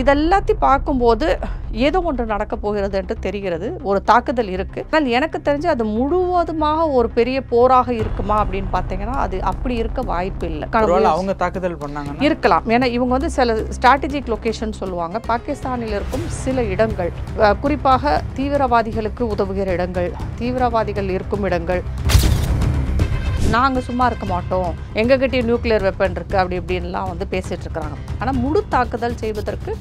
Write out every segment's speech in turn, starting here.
இதெல்லாத்தையும் பார்க்கும்போது ஏதோ ஒன்று நடக்க போகிறது என்று தெரிகிறது. ஒரு தாக்குதல் இருக்குது. ஆனால் எனக்கு தெரிஞ்சு அது முழுவதுமாக ஒரு பெரிய போராக இருக்குமா அப்படின்னு பார்த்தீங்கன்னா அது அப்படி இருக்க வாய்ப்பு இல்லை. அவங்க தாக்குதல் பண்ணாங்க இருக்கலாம். ஏன்னா இவங்க வந்து சில ஸ்ட்ராட்டஜிக் லொகேஷன் சொல்லுவாங்க. பாகிஸ்தானில் இருக்கும் சில இடங்கள், குறிப்பாக தீவிரவாதிகளுக்கு உதவுகிற இடங்கள், தீவிரவாதிகள் இருக்கும் இடங்கள், நாங்கள் சும்மா இருக்க மாட்டோம், எங்ககிட்டயே நியூக்ளியர் வெப்பன் இருக்குது அப்படி இப்படின்லாம் வந்து பேசிகிட்டு இருக்கிறாங்க. ஆனால் முழு தாக்குதல் செய்வதற்கு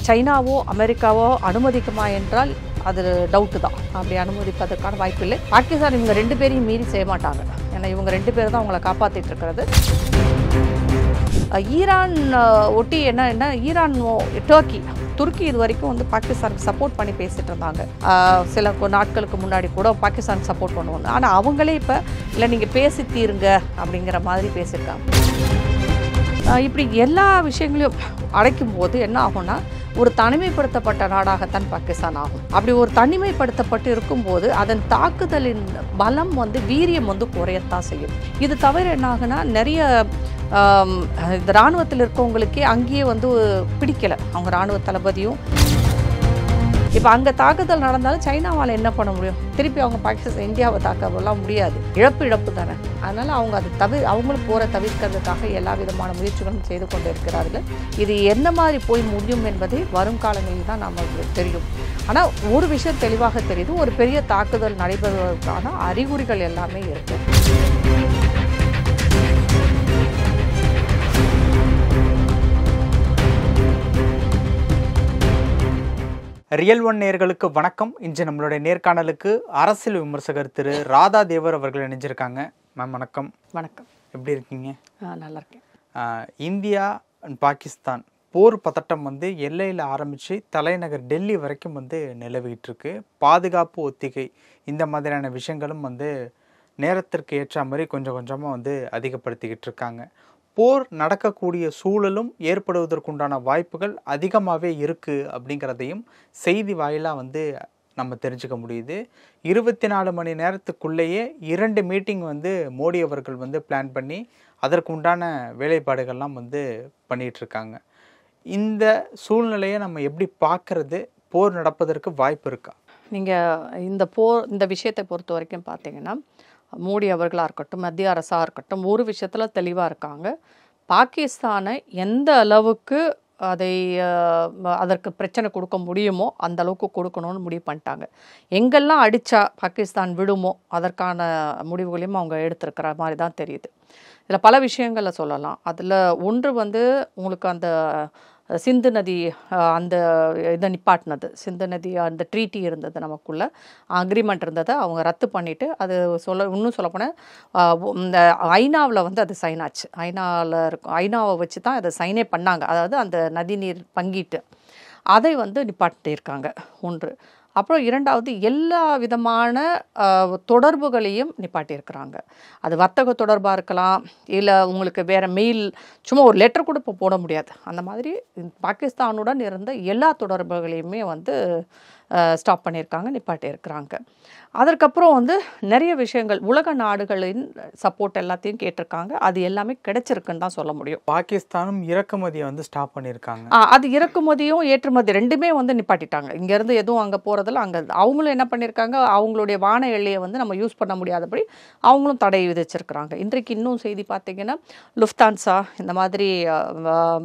சைனாவோ அமெரிக்காவோ அனுமதிக்குமா என்றால் அது டவுட்டு தான். அப்படி அனுமதிப்பதற்கான வாய்ப்பு இல்லை. பாகிஸ்தான் இவங்க 2 பேரையும் மீறி செய்ய மாட்டாங்க. ஏன்னா இவங்க 2 பேர் தான் அவங்கள காப்பாற்றிட்டு இருக்கிறது. ஈரான் ஒட்டி என்ன ஈரான் துருக்கி இது வரைக்கும் வந்து பாகிஸ்தானுக்கு சப்போர்ட் பண்ணி பேசிகிட்டு இருந்தாங்க. சில நாட்களுக்கு முன்னாடி கூட பாகிஸ்தானுக்கு சப்போர்ட் பண்ணுவாங்க. ஆனால் அவங்களே இப்போ இல்லை நீங்கள் பேசி தீருங்க அப்படிங்கிற மாதிரி பேசியிருக்காங்க. இப்படி எல்லா விஷயங்களையும் அழைக்கும் போது என்ன ஆகும்னா ஒரு தனிமைப்படுத்தப்பட்ட நாடாகத்தான் பாகிஸ்தான் ஆகும். அப்படி ஒரு தனிமைப்படுத்தப்பட்டு இருக்கும்போது அதன் தாக்குதலின் பலம் வந்து வீரியம் வந்து குறையத்தான் செய்யும். இது தவிர என்ன ஆகுனா நிறைய இந்த இராணுவத்தில் இருக்கவங்களுக்கே அங்கேயே வந்து பிடிக்கலை அவங்க இராணுவ தளபதியும். இப்போ அங்கே தாக்குதல் நடந்தாலும் சைனாவால் என்ன பண்ண முடியும்? திருப்பி அவங்க பாகிஸ்தான் இந்தியாவை தாக்கலாம் முடியாது. இழப்பு தானே. அதனால் அவங்க அது அவங்களும் போகிற தவிர்க்கிறதுக்காக எல்லா விதமான முயற்சிகளும் செய்து கொண்டு இருக்கிறார்கள். இது என்ன மாதிரி போய் முடியும் என்பதை வரும் காலங்களில் தான் நமக்கு தெரியும். ஆனால் ஒரு விஷயம் தெளிவாக தெரியுது, ஒரு பெரிய தாக்குதல் நடைபெறுவதற்கான அறிகுறிகள் எல்லாமே இருக்குது. ரியல் ஒன் நேயர்களுக்கு வணக்கம். இன்று நம்மளுடைய நேர்காணலுக்கு அரசியல் விமர்சகர் திரு ராதா தேவர் அவர்கள் இணைஞ்சிருக்காங்க. மேம் வணக்கம். வணக்கம். எப்படி இருக்கீங்க? நல்லா இருக்கேன். இந்தியா பாகிஸ்தான் போர் பதட்டம் வந்து எல்லையில் ஆரம்பித்து தலைநகர் டெல்லி வரைக்கும் வந்து நிலவிட்டு இருக்கு. பாதுகாப்பு ஒத்திகை இந்த மாதிரியான விஷயங்களும் வந்து நேரத்திற்கு ஏற்ற மாதிரி கொஞ்சம் கொஞ்சமாக வந்து அதிகப்படுத்திக்கிட்டு இருக்காங்க. போர் நடக்கக்கூடிய சூழலும் ஏற்படுவதற்குண்டான வாய்ப்புகள் அதிகமாகவே இருக்குது அப்படிங்கிறதையும் செய்தி வாயிலாக வந்து நம்ம தெரிஞ்சுக்க முடியுது. 24 மணி நேரத்துக்குள்ளேயே 2 மீட்டிங் வந்து மோடி அவர்கள் வந்து பிளான் பண்ணி அதற்கு உண்டான வேலைப்பாடுகள்லாம் வந்து பண்ணிகிட்ருக்காங்க. இந்த சூழ்நிலையை நம்ம எப்படி பார்க்குறது? போர் நடப்பதற்கு வாய்ப்பு இருக்கா? நீங்கள் இந்த விஷயத்தை பொறுத்த வரைக்கும் பார்த்தீங்கன்னா மோடி அவர்களாக இருக்கட்டும், மத்திய அரசாக இருக்கட்டும், ஒரு விஷயத்தில் தெளிவாக இருக்காங்க. பாகிஸ்தானை எந்த அளவுக்கு அதற்கு பிரச்சனை கொடுக்க முடியுமோ அந்த அளவுக்கு கொடுக்கணும்னு முடிவு பண்ணிட்டாங்க. எங்கெல்லாம் அடித்தா பாகிஸ்தான் விடுமோ அதற்கான முடிவுகளையும் அவங்க எடுத்திருக்கிற மாதிரி தான் தெரியுது. இதில் பல விஷயங்களை சொல்லலாம். அதில் ஒன்று வந்து உங்களுக்கு அந்த சிந்து நதி அந்த இதை நிப்பாட்டினது, சிந்து நதி அந்த ட்ரீட்டி இருந்தது, நமக்குள்ள அக்ரிமெண்ட் இருந்ததை அவங்க ரத்து பண்ணிவிட்டு அது இன்னும் சொல்லப்போனால் இந்த ஐநாவில் வந்து அது சைன் ஆச்சு. ஐநாவை வச்சு தான் அதை சைனே பண்ணாங்க. அதாவது அந்த நதிநீர் பங்கீட்டு அதை வந்து நிப்பாட்டியிருக்காங்க ஒன்று. அப்புறம் இரண்டாவது எல்லா விதமான தொடர்புகளையும் நிப்பாட்டியிருக்கிறாங்க. அது வர்த்தக தொடர்பாக இருக்கலாம், இல்லை உங்களுக்கு வேறு மெயில், சும்மா ஒரு லெட்டர் கூட இப்போ போட முடியாது. அந்த மாதிரி பாகிஸ்தானுடன் இருந்த எல்லா தொடர்புகளையுமே வந்து ஸ்டாப் பண்ணியிருக்காங்க, நிப்பாட்டியிருக்கிறாங்க. அதற்கப்புறம் வந்து நிறைய விஷயங்கள் உலக நாடுகளின் சப்போர்ட் எல்லாத்தையும் கேட்டிருக்காங்க. அது எல்லாமே கிடைச்சிருக்குன்னு தான் சொல்ல முடியும். பாகிஸ்தானும் இறக்குமதியை வந்து ஸ்டாப் பண்ணியிருக்காங்க. அது இறக்குமதியும் ஏற்றுமதி ரெண்டுமே வந்து நிப்பாட்டிட்டாங்க. இங்கேருந்து எதுவும் அங்கே போகிறதில்ல. அங்கே அவங்களும் என்ன பண்ணியிருக்காங்க, அவங்களுடைய வான எல்லையை வந்து நம்ம யூஸ் பண்ண முடியாதபடி அவங்களும் தடை விதிச்சிருக்கிறாங்க. இன்றைக்கு இன்னும் செய்தி பார்த்திங்கன்னா லுஃப்தான்சா இந்த மாதிரி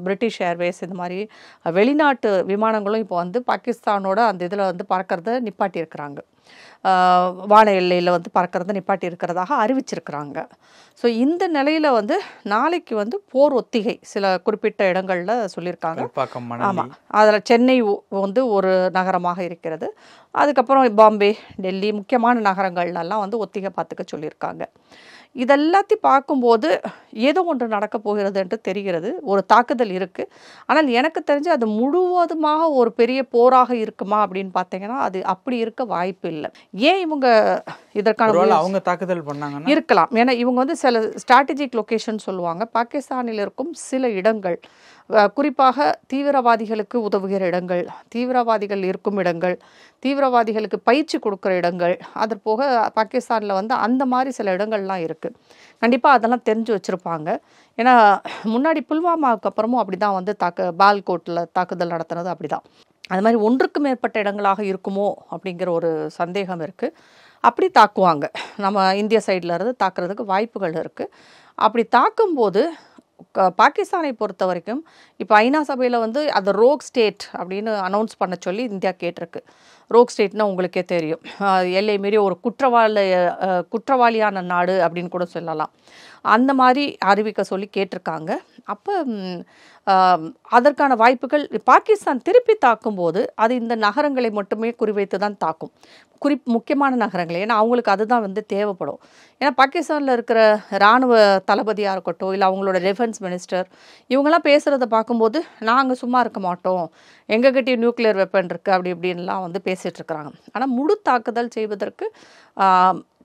பிரிட்டிஷ் ஏர்வேஸ் இந்த மாதிரி வெளிநாட்டு விமானங்களும் இப்போ வந்து பாகிஸ்தானோட அந்த இதில் வந்து பறக்கிறத நிப்பாட்டியிருக்கிறாங்க. வான எல்லையில் வந்து பறக்கிறத நிப்பாட்டி இருக்கிறதாக அறிவிச்சிருக்கிறாங்க. ஸோ இந்த நிலையில் வந்து நாளைக்கு வந்து போர் ஒத்திகை சில குறிப்பிட்ட இடங்களில் சொல்லியிருக்காங்க. ஆமாம், அதில் சென்னை வந்து ஒரு நகரமாக இருக்கிறது. அதுக்கப்புறம் பாம்பே, டெல்லி முக்கியமான நகரங்கள்லாம் வந்து ஒத்திகை பார்த்துக்க சொல்லியிருக்காங்க. இதெல்லாத்தையும் பார்க்கும்போது ஏதோ ஒன்று நடக்க போகிறது என்று தெரிகிறது. ஒரு தாக்குதல் இருக்குது. ஆனால் எனக்கு தெரிஞ்சு அது முழுவதுமாக ஒரு பெரிய போராக இருக்குமா அப்படின்னு பார்த்தீங்கன்னா அது அப்படி இருக்க வாய்ப்பு இல்லை. ஏன் இவங்க இதற்கான அவங்க தாக்குதல் பண்ணாங்க இருக்கலாம். ஏன்னா இவங்க வந்து சில ஸ்ட்ராட்டஜிக் லொகேஷன் சொல்லுவாங்க. பாகிஸ்தானில் இருக்கும் சில இடங்கள், குறிப்பாக தீவிரவாதிகளுக்கு உதவுகிற இடங்கள், தீவிரவாதிகள் இருக்கும் இடங்கள், தீவிரவாதிகளுக்கு பயிற்சி கொடுக்குற இடங்கள், அது போக பாகிஸ்தானில் வந்து அந்த மாதிரி சில இடங்கள்லாம் இருக்குது. கண்டிப்பாக அதெல்லாம் தெரிஞ்சு வச்சுருப்பாங்க. ஏன்னா முன்னாடி புல்வாமாவுக்கு அப்புறமும் அப்படி தான் வந்து பால்கோட்டில் தாக்குதல் நடத்துனது அப்படி தான். அது மாதிரி ஒன்றுக்கு மேற்பட்ட இடங்களாக இருக்குமோ அப்படிங்கிற ஒரு சந்தேகம் இருக்குது. அப்படி தாக்குவாங்க. நம்ம இந்திய சைடில் இருந்து தாக்குறதுக்கு வாய்ப்புகள் இருக்குது. அப்படி தாக்கும்போது பாகிஸ்தானை பொறுத்த வரைக்கும் இப்போ ஐநா சபையில் வந்து அது ரோக் ஸ்டேட் அப்படின்னு அனௌன்ஸ் பண்ண சொல்லி இந்தியா கேட்டிருக்கு. ரோக் ஸ்டேட்னா உங்களுக்கே தெரியும், எல்லை மீறி ஒரு குற்றவாளியான நாடு அப்படின்னு கூட சொல்லலாம். அந்த மாதிரி அறிவிக்க சொல்லி கேட்டிருக்காங்க. அப்போ அதற்கான வாய்ப்புகள் பாகிஸ்தான் திருப்பி தாக்கும்போது அது இந்த நகரங்களை மட்டுமே குறிவைத்து தான் தாக்கும், முக்கியமான நகரங்களை. ஏன்னா அவங்களுக்கு அதுதான் வந்து தேவைப்படும். ஏன்னா பாகிஸ்தானில் இருக்கிற இராணுவ தளபதியாக இருக்கட்டும், இல்லை அவங்களோட டிஃபென்ஸ் மினிஸ்டர், இவங்கெல்லாம் பேசுகிறத பார்க்கும்போது நாங்கள் சும்மா இருக்க மாட்டோம், எங்ககிட்டயும் நியூக்ளியர் வெப்பன் இருக்குது அப்படி இப்படின்லாம் வந்து பேசிகிட்டு இருக்கிறாங்க. ஆனால் முழு தாக்குதல் செய்வதற்கு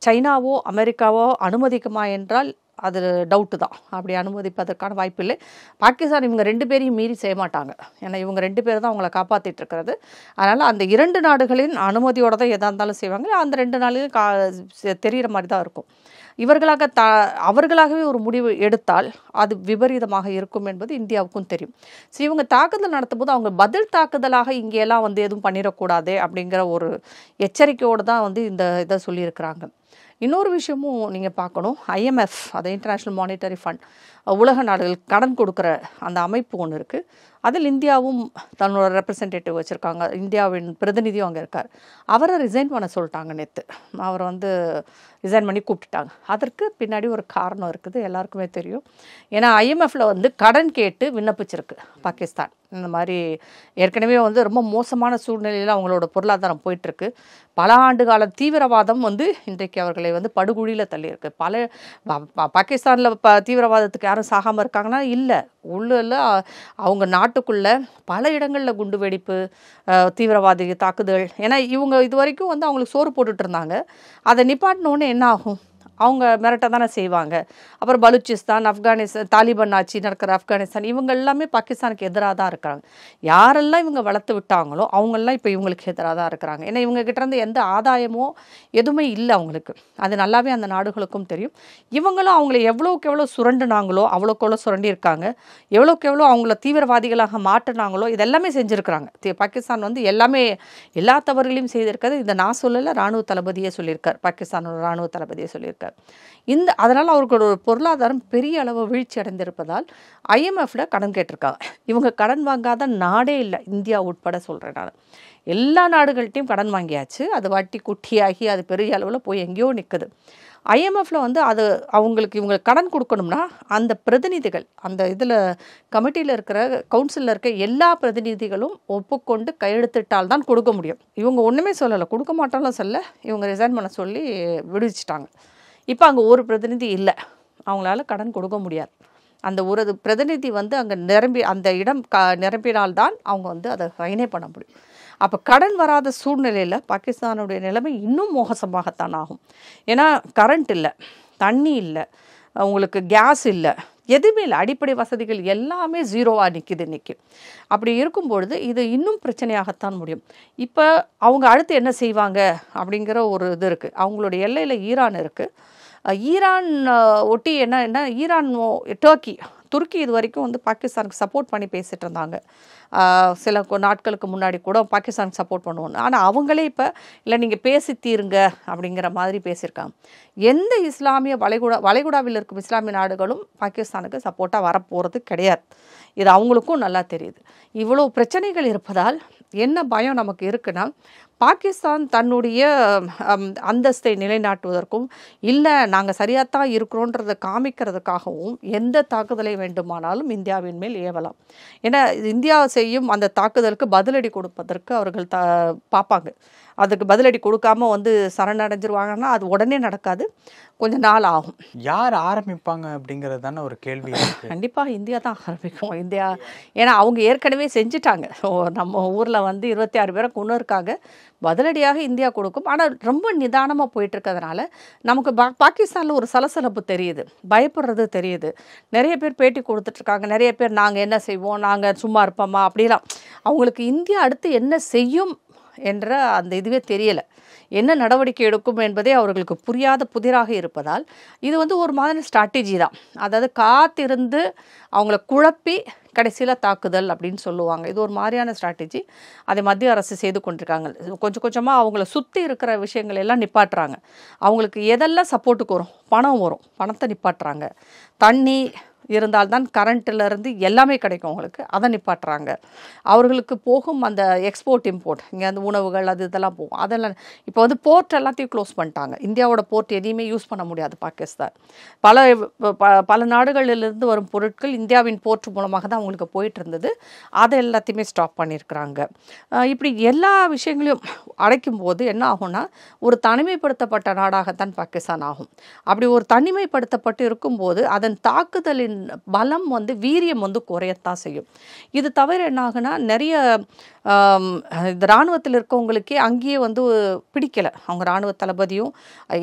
சைனாவோ அமெரிக்காவோ அனுமதிக்குமா என்றால் அது டவுட்டு தான். அப்படி அனுமதிப்பதற்கான வாய்ப்பு இல்லை. பாகிஸ்தான் இவங்க 2 பேரையும் மீறி செய்ய மாட்டாங்க. ஏன்னா இவங்க 2 பேர் தான் அவங்கள காப்பாற்றிட்டு இருக்கிறது. அதனால் அந்த 2 நாடுகளின் அனுமதியோடு தான் எதாக இருந்தாலும் செய்வாங்க. அந்த 2 நாளையும் தெரிகிற மாதிரி தான் இருக்கும். அவர்களாகவே ஒரு முடிவு எடுத்தால் அது விபரீதமாக இருக்கும் என்பது இந்தியாவுக்கும் தெரியும். ஸோ இவங்க தாக்குதல் நடத்தும் போது அவங்க பதில் தாக்குதலாக இங்கெல்லாம் வந்து எதுவும் பண்ணிடக்கூடாது அப்படிங்கிற ஒரு எச்சரிக்கையோடு தான் வந்து இந்த இதை சொல்லியிருக்கிறாங்க. இன்னொரு விஷயமும் நீங்கள் பார்க்கணும், IMF, அது இன்டர்நேஷ்னல் மானிட்டரி ஃபண்ட், உலக நாடுகள் கடன் கொடுக்குற அந்த அமைப்பு ஒன்று இருக்குது. அதில் இந்தியாவும் தன்னோட ரெப்ரசன்டேட்டிவ் வச்சுருக்காங்க. இந்தியாவின் பிரதிநிதியும் அங்கே இருக்கார். அவரை ரிசைன் பண்ண சொல்லிட்டாங்க நேற்று. அவரை வந்து ரிசைன் பண்ணி கூப்பிட்டுட்டாங்க. அதற்கு பின்னாடி ஒரு காரணம் இருக்குது, எல்லாருக்குமே தெரியும். ஏன்னா IMFல வந்து கடன் கேட்டு விண்ணப்பிச்சிருக்கு பாகிஸ்தான். இந்த மாதிரி ஏற்கனவே வந்து ரொம்ப மோசமான சூழ்நிலையில் அவங்களோட பொருளாதாரம் போயிட்டுருக்கு. பல ஆண்டு கால தீவிரவாதம் வந்து இன்றைக்கு அவர்களை வந்து படுகுழியில் தள்ளியிருக்கு. பாகிஸ்தானில் தீவிரவாதத்துக்கு யாரும் சாகாமல் இருக்காங்கன்னா இல்லை, உள்ள அவங்க நாட்டுக்குள்ளே பல இடங்களில் குண்டு வெடிப்பு, தீவிரவாதி தாக்குதல். ஏன்னா இவங்க இது வரைக்கும் வந்து அவங்களுக்கு சோறு போட்டுட்டு இருந்தாங்க. அதை நிப்பாட்டினோடனே என்ன ஆகும், அவங்க மிரட்ட தானே செய்வாங்க. அப்புறம் பலூச்சிஸ்தான், ஆப்கானிஸ்தான், தாலிபான் ஆட்சி நடக்கிற ஆப்கானிஸ்தான், இவங்க எல்லாமே பாகிஸ்தானுக்கு எதிராக தான் இருக்கிறாங்க. யாரெல்லாம் இவங்க வளர்த்து விட்டாங்களோ அவங்கெல்லாம் இப்போ இவங்களுக்கு எதிராக தான் இருக்கிறாங்க. ஏன்னா இவங்க கிட்டேருந்து எந்த ஆதாயமோ எதுவுமே இல்லை அவங்களுக்கு. அது நல்லாவே அந்த நாடுகளுக்கும் தெரியும். இவங்களும் அவங்கள எவ்வளோக்கு எவ்வளோ சுரண்டுனாங்களோ அவ்வளோக்கு எவ்வளோ சுரண்டியிருக்காங்க, எவ்வளோக்கு எவ்வளோ அவங்கள தீவிரவாதிகளாக மாற்றினாங்களோ இதெல்லாமே செஞ்சுருக்கிறாங்க. பாகிஸ்தான் வந்து எல்லாமே எல்லா தவறுகளையும் செய்திருக்கிறது. இதை நான் சொல்லலை, இராணுவ தளபதியே சொல்லியிருக்கார், பாகிஸ்தானோட இராணுவ தளபதியே சொல்லியிருக்கார். அதனால் அவர்களோட பொருளாதாரம் பெரிய அளவு வீழ்ச்சி அடைந்திருப்பதால் IMFல கடன் கேட்டிருக்காங்க. இவங்க கடன் வாங்காத நாடே இல்லை, இந்தியா உட்பட சொல்கிறேன் நான். எல்லா நாடுகள்கிட்டையும் கடன் வாங்கியாச்சு. அது வட்டி குட்டியாகி அது பெரிய அளவில் போய் எங்கேயோ நிற்குது. IMFல வந்து அது இவங்களுக்கு கடன் கொடுக்கணும்னா அந்த பிரதிநிதிகள், அந்த இதில் கமிட்டியில் இருக்கிற கவுன்சிலில் இருக்க எல்லா பிரதிநிதிகளும் ஒப்புக்கொண்டு கையெழுத்திட்டால் தான் கொடுக்க முடியும். இவங்க ஒன்றுமே சொல்லலை, கொடுக்க மாட்டாலும் சொல்ல, இவங்க ரிசைன் பண்ண சொல்லி விடுவிச்சிட்டாங்க. இப்போ அங்கே ஒரு பிரதிநிதி இல்லை, அவங்களால கடன் கொடுக்க முடியாது. அந்த ஒரு பிரதிநிதி வந்து அங்கே அந்த இடம் நிரம்பினால்தான் அவங்க வந்து அதை சைனே பண்ண முடியும். அப்போ கடன் வராத சூழ்நிலையில் பாகிஸ்தானுடைய நிலைமை இன்னும் மோசமாகத்தான் ஆகும். ஏன்னா கரண்ட் இல்லை, தண்ணி இல்லை, உங்களுக்கு கேஸ் இல்லை, எதுவுமே இல்லை. அடிப்படை வசதிகள் எல்லாமே ஜீரோவாக நிற்கிது இன்றைக்கி. அப்படி இருக்கும்பொழுது இது இன்னும் பிரச்சனையாகத்தான் முடியும். இப்போ அவங்க அடுத்து என்ன செய்வாங்க அப்படிங்கிற ஒரு இது இருக்குது. அவங்களுடைய எல்லையில் ஈரான் இருக்குது. ஈரான் ஒட்டி என்ன ஈரான், துருக்கி இது வரைக்கும் வந்து பாகிஸ்தானுக்கு சப்போர்ட் பண்ணி பேசிகிட்டு இருந்தாங்க. சில நாட்களுக்கு முன்னாடி கூட பாகிஸ்தானுக்கு சப்போர்ட் பண்ணுவோம். ஆனால் அவங்களே இப்போ இல்லை நீங்கள் பேசி தீருங்க அப்படிங்கிற மாதிரி பேசியிருக்காங்க. எந்த இஸ்லாமிய வளைகுடாவில் இருக்கும் இஸ்லாமிய நாடுகளும் பாகிஸ்தானுக்கு சப்போர்ட்டாக வரப்போகிறது கிடையாது. இது அவங்களுக்கும் நல்லா தெரியுது. இவ்வளோ பிரச்சனைகள் இருப்பதால் என்ன பயம் நமக்கு இருக்குன்னா, பாகிஸ்தான் தன்னுடைய அந்தஸ்தை நிலைநாட்டுவதற்கும் இல்லை நாங்கள் சரியாகத்தான் இருக்கிறோன்றதை காமிக்கிறதுக்காகவும் எந்த தாக்குதலை வேண்டுமானாலும் இந்தியாவின் மேல் ஏவலாம். ஏன்னா இந்தியா செய்யும் அந்த தாக்குதலுக்கு பதிலடி கொடுப்பதற்கு அவர்கள் பார்ப்பாங்க. அதுக்கு பதிலடி கொடுக்காம வந்து சரணடைஞ்சிருவாங்கன்னா அது உடனே நடக்காது, கொஞ்சம் நாள் ஆகும். யார் ஆரம்பிப்பாங்க அப்படிங்கிறது தானே ஒரு கேள்வி. கண்டிப்பாக இந்தியா தான் ஆரம்பிக்கும். இந்தியா, ஏன்னா அவங்க ஏற்கனவே செஞ்சுட்டாங்க. நம்ம ஊரில் வந்து 26 பேரை கொண்டு இருக்காங்க. பதிலடியாக இந்தியா கொடுக்கும். ஆனால் ரொம்ப நிதானமாக போயிட்டு இருக்கிறதுனால நமக்கு பாகிஸ்தானில் ஒரு சலசலப்பு தெரியுது, பயப்படுறது தெரியுது. நிறைய பேர் பேட்டி கொடுத்துட்ருக்காங்க, நிறைய பேர் நாங்கள் என்ன செய்வோம், நாங்கள் சும்மா இருப்போமா அப்படிலாம். அவங்களுக்கு இந்தியா அடுத்து என்ன செய்யும் என்ற அந்த இதுவே தெரியலை, என்ன நடவடிக்கை எடுக்கும் என்பதே அவர்களுக்கு புரியாத புதிராக இருப்பதால் இது வந்து ஒரு மாதிரி ஸ்ட்ராட்டஜி தான். அதாவது காத்திருந்து அவங்கள குழப்பி கடைசியில் தாக்குதல் அப்படின்னு சொல்லுவாங்க. இது ஒரு மாதிரியான ஸ்ட்ராட்டஜி. அதை மத்திய அரசு செய்து கொண்டிருக்காங்க. கொஞ்சம் கொஞ்சமாக அவங்கள சுற்றி இருக்கிற விஷயங்கள் எல்லாம் நிப்பாட்டுறாங்க. அவங்களுக்கு எதெல்லாம் சப்போர்ட்டுக்கு வரும், பணம் வரும், பணத்தை நிப்பாட்டுறாங்க. தண்ணி இருந்தால்தான் கரண்ட்டிலேருந்து எல்லாமே கிடைக்கும் அவங்களுக்கு, அதை நிப்பாட்டுறாங்க. அவர்களுக்கு போகும் அந்த எக்ஸ்போர்ட் இம்போர்ட், இங்கே அந்த உணவுகள் அது இதெல்லாம் போகும், அதெல்லாம் இப்போ வந்து போர்ட் எல்லாத்தையும் க்ளோஸ் பண்ணிட்டாங்க. இந்தியாவோட போர்ட் எதையுமே யூஸ் பண்ண முடியாது பாகிஸ்தான். பல நாடுகளிலிருந்து வரும் பொருட்கள் இந்தியாவின் போர்ட் மூலமாக தான் அவங்களுக்கு போயிட்டு இருந்தது, அதை எல்லாத்தையுமே ஸ்டாப் பண்ணியிருக்கிறாங்க. இப்படி எல்லா விஷயங்களையும் அடைக்கும் போது என்ன ஆகும்னா ஒரு தனிமைப்படுத்தப்பட்ட நாடாகத்தான் பாகிஸ்தான் ஆகும். அப்படி ஒரு தனிமைப்படுத்தப்பட்டு இருக்கும்போது அதன் தாக்குதலின் பலம் வந்து வீரியம் வந்து குறையத்தான் செய்யும். இது தவிர என்ன ஆகுனா நிறைய இந்த இராணுவத்தில் இருக்கவங்களுக்கே அங்கேயே வந்து பிடிக்கலை அவங்க இராணுவ தளபதியும்.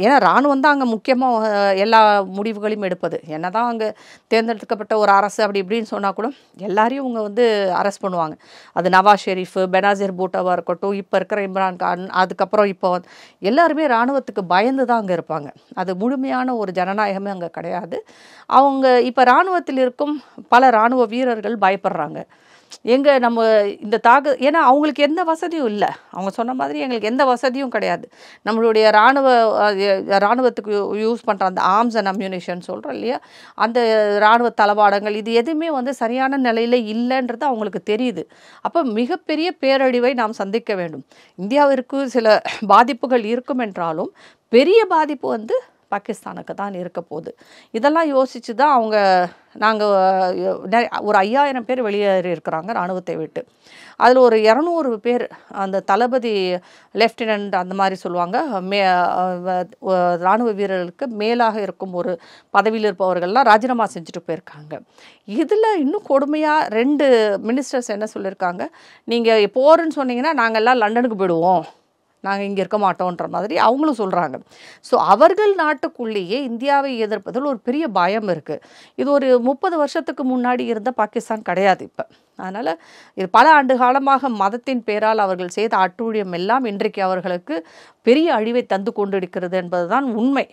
ஏன்னா இராணுவம் தான் அங்கே முக்கியமாக எல்லா முடிவுகளையும் எடுப்பது. என்ன தான் அங்கே தேர்ந்தெடுக்கப்பட்ட ஒரு அரசு அப்படி இப்படின்னு சொன்னால் கூட எல்லாரையும் அவங்க வந்து அரெஸ்ட் பண்ணுவாங்க. அது நவாஸ் ஷெரீஃப், பெனாசிர் பூட்டோவாக இருக்கட்டும், இப்போ இருக்கிற இம்ரான் கான், அதுக்கப்புறம் இப்போ எல்லாருமே இராணுவத்துக்கு பயந்து தான் அங்கே இருப்பாங்க. அது முழுமையான ஒரு ஜனநாயகமே அங்கே கிடையாது. அவங்க இப்போ இராணுவத்தில் இருக்கும் பல இராணுவ வீரர்கள் பயப்படுறாங்க. எங்கே நம்ம இந்த ஏன்னா அவங்களுக்கு எந்த வசதியும் இல்லை. அவங்க சொன்ன மாதிரி எங்களுக்கு எந்த வசதியும் கிடையாது. நம்மளுடைய இராணுவத்துக்கு யூஸ் பண்ணுற அந்த ஆர்ம்ஸ் அண்ட் அம்யூனிஷன் சொல்கிறோம் இல்லையா, அந்த இராணுவ தளவாடங்கள் இது எதுவுமே வந்து சரியான நிலையில் இல்லைன்றது அவங்களுக்கு தெரியுது. அப்போ மிகப்பெரிய பேரழிவை நாம் சந்திக்க வேண்டும். இந்தியாவிற்கு சில பாதிப்புகள் இருக்கும் என்றாலும் பெரிய பாதிப்பு வந்து பாகிஸ்தானுக்கு தான் இருக்க போகுது. இதெல்லாம் யோசித்து தான் அவங்க நாங்கள் ஒரு 5000 பேர் வெளியேறி இருக்கிறாங்க இராணுவத்தை விட்டு. அதில் ஒரு 200 பேர் அந்த தளபதி லெஃப்டினன்ட் அந்த மாதிரி சொல்லுவாங்க, இராணுவ வீரர்களுக்கு மேலாக இருக்கும் ஒரு பதவியில் இருப்பவர்கள்லாம் ராஜினாமா செஞ்சுட்டு போயிருக்காங்க. இதில் இன்னும் கொடுமையாக 2 மினிஸ்டர்ஸ் என்ன சொல்லியிருக்காங்க, நீங்கள் போகிறேன்னு சொன்னீங்கன்னா நாங்கள்லாம் லண்டனுக்கு போயிடுவோம், நாங்கள் இங்கே இருக்க மாட்டோன்ற மாதிரி அவங்களும் சொல்கிறாங்க. ஸோ அவர்கள் நாட்டுக்குள்ளேயே இந்தியாவை எதிர்ப்பதில் ஒரு பெரிய பயம் இருக்குது. இது ஒரு 30 வருஷத்துக்கு முன்னாடி இருந்த பாகிஸ்தான் கிடையாது இப்போ. அதனால் இது பல ஆண்டு காலமாக மதத்தின் பேரால் அவர்கள் செய்த அட்டூழியம் எல்லாம் இன்றைக்கு அவர்களுக்கு பெரிய அழிவை தந்து கொண்டிருக்கிறது என்பது தான் உண்மை.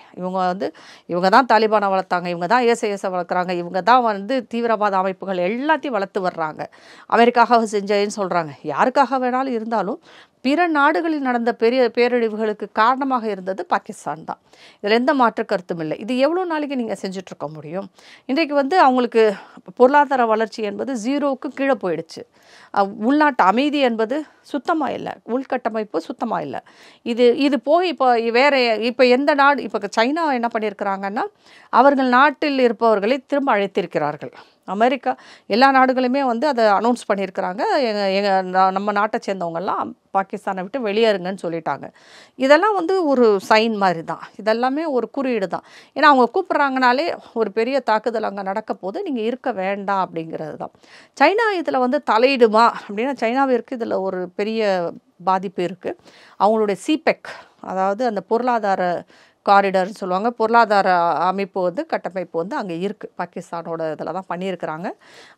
இவங்க தான் தாலிபானை வளர்த்தாங்க, இவங்க தான் ஏசை வளர்க்குறாங்க, இவங்க தான் வந்து தீவிரவாத அமைப்புகள் எல்லாத்தையும் வளர்த்து வர்றாங்க. அமெரிக்காக செஞ்சேன்னு சொல்கிறாங்க. யாருக்காக வேணாலும் இருந்தாலும் பிற நாடுகளில் நடந்த பெரிய பேரழிவுகளுக்கு காரணமாக இருந்தது பாகிஸ்தான் தான். இதில் எந்த மாற்று கருத்தும் இல்லை. இது எவ்வளோ நாளைக்கு நீங்கள் செஞ்சிட்ருக்க முடியும்? இன்றைக்கு வந்து அவங்களுக்கு பொருளாதார வளர்ச்சி என்பது 0க்கு கீழே போயிடுச்சு. உள்நாட்டு அமைதி என்பது சுத்தமாக இல்லை, உள்கட்டமைப்பு சுத்தமாக இல்லை. இது போய் இப்போ எந்த நாடு, இப்போ சைனா என்ன பண்ணியிருக்கிறாங்கன்னா அவர்கள் நாட்டில் இருப்பவர்களை திரும்ப அழைத்திருக்கிறார்கள். அமெரிக்கா எல்லா நாடுகளுமே வந்து அதை அனௌன்ஸ் பண்ணியிருக்கிறாங்க, நம்ம நாட்டை சேர்ந்தவங்கெல்லாம் பாகிஸ்தானை விட்டு வெளியேறுங்கன்னு சொல்லிட்டாங்க. இதெல்லாம் வந்து ஒரு சைன் மாதிரி தான், இதெல்லாமே ஒரு குறியீடு தான். ஏன்னா அவங்க கூப்பிட்றாங்கனாலே ஒரு பெரிய தாக்குதல் அங்கே நடக்க போது நீங்கள் இருக்க வேண்டாம் அப்படிங்கிறது தான். சைனா இதில் வந்து தலையிடுமா அப்படின்னா சைனாவிற்கு இதில் ஒரு பெரிய பாதிப்பு இருக்குது. அவங்களுடைய சிபெக், அதாவது அந்த பொருளாதார காரிடர்னு சொல்லுவாங்க, பொருளாதார அமைப்பு வந்து கட்டமைப்பு வந்து அங்கே இருக்குது. பாகிஸ்தானோட இதில் தான் பண்ணியிருக்கிறாங்க.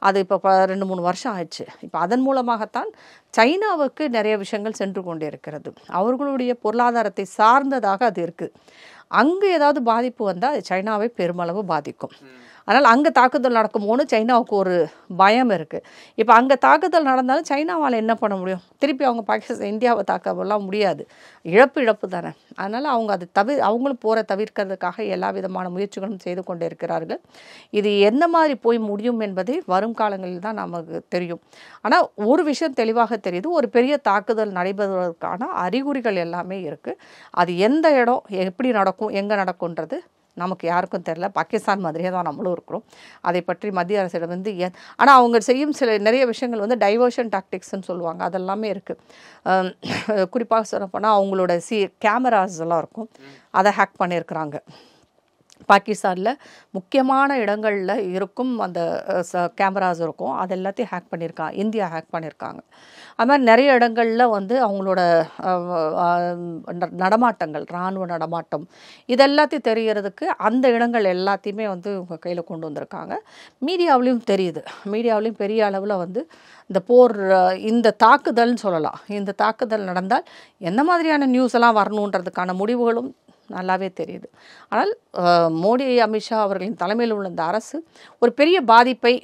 அது இப்போ 2-3 வருஷம் ஆயிடுச்சு. இப்போ அதன் மூலமாகத்தான் சைனாவுக்கு நிறைய விஷயங்கள் சென்று கொண்டே இருக்கிறது. அவர்களுடைய பொருளாதாரத்தை சார்ந்ததாக அது இருக்குது. அங்கே ஏதாவது பாதிப்பு வந்தால் அது சைனாவை பெருமளவு பாதிக்கும். அதனால் அங்கே தாக்குதல் நடக்குமோன்னு சைனாவுக்கு ஒரு பயம் இருக்குது. இப்போ அங்கே தாக்குதல் நடந்தாலும் சைனாவால் என்ன பண்ண முடியும்? திருப்பி அவங்க இந்தியாவை தாக்கலாம் முடியாது. இழப்பு தானே. அதனால் அவங்க அவங்களும் போகிற தவிர்க்கிறதுக்காக எல்லா விதமான முயற்சிகளும் செய்து கொண்டே இருக்கிறார்கள். இது எந்த மாதிரி போய் முடியும் என்பதை வரும் காலங்களில் தான் நமக்கு தெரியும். ஆனால் ஒரு விஷயம் தெளிவாக தெரியுது, ஒரு பெரிய தாக்குதல் நடைபெறுவதற்கான அறிகுறிகள் எல்லாமே இருக்குது. அது எந்த இடம், எப்படி நடக்கும், எங்கே நடக்கும்ன்றது நமக்கு யாருக்கும் தெரியல. பாகிஸ்தான் மாதிரியே தான் நம்மளும் இருக்கிறோம். அதை பற்றி மத்திய அரசிடம் வந்து ஆனால் அவங்க செய்யும் நிறைய விஷயங்கள் வந்து டைவர்ஷன் டாக்டிக்ஸ்ன்னு சொல்லுவாங்க, அதெல்லாமே இருக்குது. குறிப்பாக சொல்ல போனால் அவங்களோட கேமராஸ் எல்லாம் இருக்கும், அதை ஹேக் பண்ணியிருக்கிறாங்க. பாகிஸ்தானில் முக்கியமான இடங்களில் இருக்கும் அந்த கேமராஸ் இருக்கும், அது எல்லாத்தையும் ஹேக் பண்ணியிருக்காங்க, இந்தியா ஹேக் பண்ணியிருக்காங்க. அது மாதிரி நிறைய இடங்களில் வந்து அவங்களோட நடமாட்டங்கள், இராணுவ நடமாட்டம், இதெல்லாத்தையும் தெரிகிறதுக்கு அந்த இடங்கள் எல்லாத்தையுமே வந்து இவங்க கையில் கொண்டு வந்திருக்காங்க. மீடியாவிலையும் தெரியுது, மீடியாவிலையும் பெரிய அளவில் வந்து இந்த போர், இந்த தாக்குதல்னு சொல்லலாம், இந்த தாக்குதல் நடந்தால் எந்த மாதிரியான நியூஸ் எல்லாம் வரணுன்றதுக்கான முடிவுகளும் நல்லாவே தெரியுது. ஆனால் மோடி, அமித்ஷா அவர்களின் தலைமையில் உள்ள இந்த அரசு ஒரு பெரிய பாதிப்பை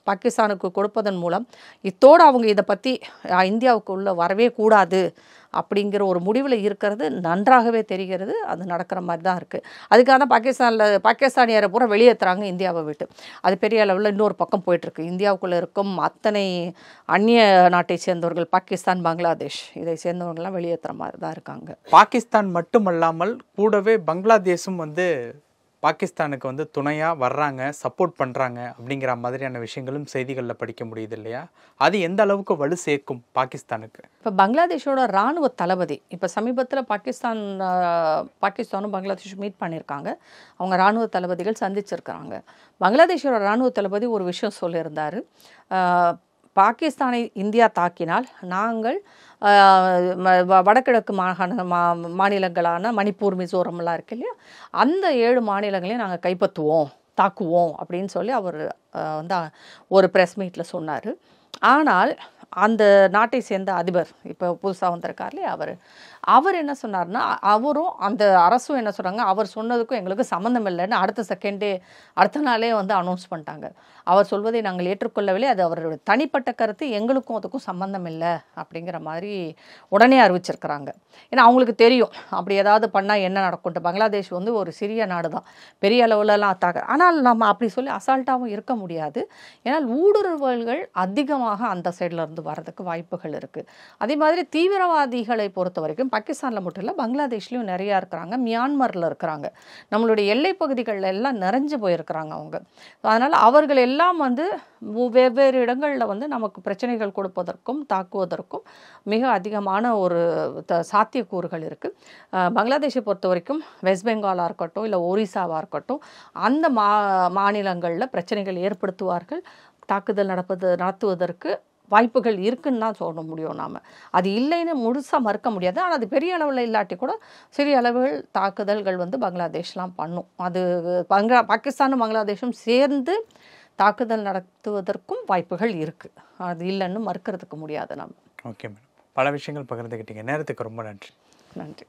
பாகிஸ்தானுக்கு கொடுப்பதன் மூலம் இத்தோடு அவங்க இதை பற்றி இந்தியாவுக்கு உள்ள வரவே கூடாது அப்படிங்கிற ஒரு முடிவில் இருக்கிறது நன்றாகவே தெரிகிறது. அது நடக்கிற மாதிரி தான் இருக்குது. அதுக்காக தான் பாகிஸ்தானியரை பூரா வெளியேற்றுறாங்க இந்தியாவை விட்டு. அது பெரிய அளவில் இன்னொரு பக்கம் போயிட்டுருக்கு. இந்தியாவுக்குள்ளே இருக்கும் அத்தனை அந்நிய நாட்டை சேர்ந்தவர்கள், பாகிஸ்தான், பங்களாதேஷ் இதை சேர்ந்தவர்கள்லாம் வெளியேற்றுற மாதிரி தான் இருக்காங்க. பாகிஸ்தான் மட்டுமல்லாமல் கூடவே பங்களாதேஷும் வந்து பாகிஸ்தானுக்கு வந்து துணையாக வர்றாங்க, சப்போர்ட் பண்ணுறாங்க அப்படிங்கிற மாதிரியான விஷயங்களும் செய்திகளில் படிக்க முடியுது இல்லையா? அது எந்த அளவுக்கு வலு சேர்க்கும் பாகிஸ்தானுக்கு? இப்போ பங்களாதேஷோட இராணுவ தளபதி இப்போ சமீபத்தில் பாகிஸ்தானும் பங்களாதேஷும் மீட் பண்ணியிருக்காங்க. அவங்க இராணுவ தளபதிகள் சந்திச்சிருக்கிறாங்க. பங்களாதேஷோட இராணுவ தளபதி ஒரு விஷயம் சொல்லியிருந்தார். பாகிஸ்தானை இந்தியா தாக்கினால் நாங்கள் வடகிழக்கு மாநிலங்களான மணிப்பூர், மிசோரம்லாம் இருக்கு இல்லையா, அந்த 7 மாநிலங்களையும் நாங்கள் கைப்பற்றுவோம், தாக்குவோம் அப்படின்னு சொல்லி அவர் வந்து ஒரு ப்ரெஸ் மீட்டில் சொன்னார். ஆனால் அந்த நாட்டை சேர்ந்த அதிபர் இப்போ புதுசாக வந்திருக்கார் இல்லையா, அவர் என்ன சொன்னார்னா, அவரும் அந்த அரசும் என்ன சொல்கிறாங்க, அவர் சொன்னதுக்கும் எங்களுக்கு சம்மந்தம் இல்லைன்னு அடுத்த நாளே வந்து அனௌன்ஸ் பண்ணிட்டாங்க. அவர் சொல்வதை நாங்கள் ஏற்றுக்கொள்ளவில்லை, அது அவருடைய தனிப்பட்ட கருத்து, எங்களுக்கும் அதுக்கும் சம்மந்தம் இல்லை அப்படிங்கிற மாதிரி உடனே அறிவிச்சிருக்கிறாங்க. ஏன்னா அவங்களுக்கு தெரியும் அப்படி ஏதாவது பண்ணால் என்ன நடக்கும்ட்டு. பங்களாதேஷ் வந்து ஒரு சிறிய நாடு தான், பெரிய அளவுலலாம் அத்தாக்க. ஆனால் நம்ம அப்படி சொல்லி அசால்ட்டாகவும் இருக்க முடியாது. ஏன்னால் ஊடுருவல்கள் அதிகமாக அந்த சைடில் இருந்து வர்றதுக்கு வாய்ப்புகள் இருக்குது. அதே மாதிரி தீவிரவாதிகளை பொறுத்த வரைக்கும் பாகிஸ்தானில் மட்டும் இல்லை, பங்களாதேஷ்லேயும் நிறையா இருக்கிறாங்க, மியான்மரில் இருக்கிறாங்க, நம்மளுடைய எல்லை பகுதிகளில் எல்லாம் நிறைஞ்சு போயிருக்கிறாங்க அவங்க. அதனால் அவர்கள் எல்லாம் வந்து வெவ்வேறு இடங்களில் வந்து நமக்கு பிரச்சனைகள் கொடுப்பதற்கும் தாக்குவதற்கும் மிக அதிகமான ஒரு சாத்தியக்கூறுகள் இருக்குது. பங்களாதேஷை பொறுத்த வரைக்கும் வெஸ்ட் பெங்காலாக இருக்கட்டும், இல்லை ஒரிசாவாக இருக்கட்டும், அந்த மாநிலங்களில் பிரச்சனைகள் ஏற்படுத்துவார்கள், தாக்குதல் நடத்துவதற்கு வாய்ப்புகள் இருக்குன்னு தான் சொல்ல முடியும். நாம் அது இல்லைன்னு முழுசாக மறுக்க முடியாது. ஆனால் அது பெரிய அளவில் இல்லாட்டி கூட சிறிய அளவில் தாக்குதல்கள் வந்து பங்களாதேஷ்லாம் பண்ணும். அது பாகிஸ்தானும் பங்களாதேஷும் சேர்ந்து தாக்குதல் நடத்துவதற்கும் வாய்ப்புகள் இருக்குது. அது இல்லைன்னு மறுக்கிறதுக்கு முடியாது நம்ம. ஓகே மேடம், பல விஷயங்கள் பகிர்ந்துக்கிட்டீங்க. நேரத்துக்கு ரொம்ப நன்றி. நன்றி.